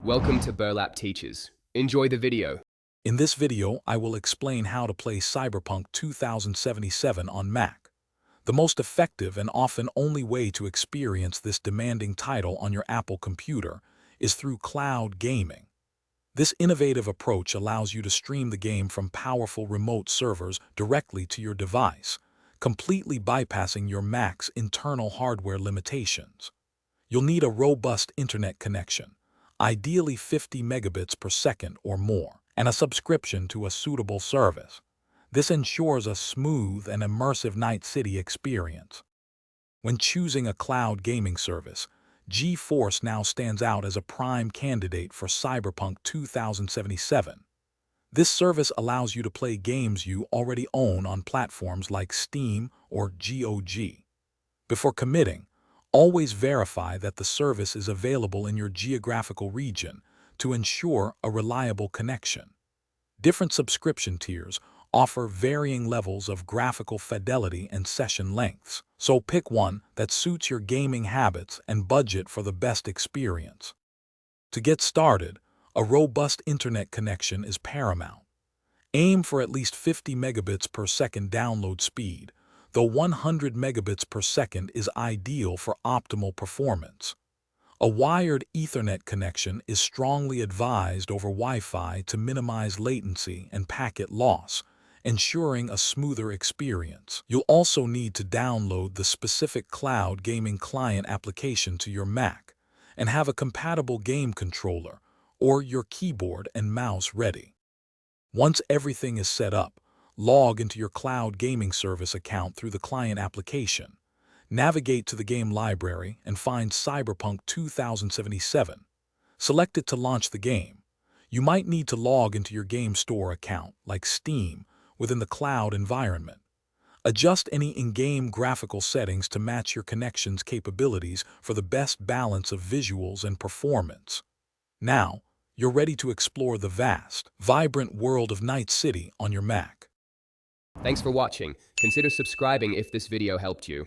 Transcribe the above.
Welcome to Burlap Teachers. Enjoy the video. In this video, I will explain how to play Cyberpunk 2077 on Mac. The most effective and often only way to experience this demanding title on your Apple computer is through cloud gaming. This innovative approach allows you to stream the game from powerful remote servers directly to your device, completely bypassing your Mac's internal hardware limitations. You'll need a robust internet connection, ideally 50 megabits per second or more, and a subscription to a suitable service. This ensures a smooth and immersive Night City experience. When choosing a cloud gaming service, GeForce now stands out as a prime candidate for Cyberpunk 2077. This service allows you to play games you already own on platforms like Steam or GOG. Before committing, always verify that the service is available in your geographical region to ensure a reliable connection. Different subscription tiers offer varying levels of graphical fidelity and session lengths, so pick one that suits your gaming habits and budget for the best experience. To get started, a robust internet connection is paramount. Aim for at least 50 megabits per second download speed, though 100 megabits per second is ideal for optimal performance. A wired Ethernet connection is strongly advised over Wi-Fi to minimize latency and packet loss, ensuring a smoother experience. You'll also need to download the specific cloud gaming client application to your Mac and have a compatible game controller or your keyboard and mouse ready. Once everything is set up, log into your cloud gaming service account through the client application. Navigate to the game library and find Cyberpunk 2077. Select it to launch the game. You might need to log into your game store account, like Steam, within the cloud environment. Adjust any in-game graphical settings to match your connection's capabilities for the best balance of visuals and performance. Now, you're ready to explore the vast, vibrant world of Night City on your Mac. Thanks for watching. Consider subscribing if this video helped you.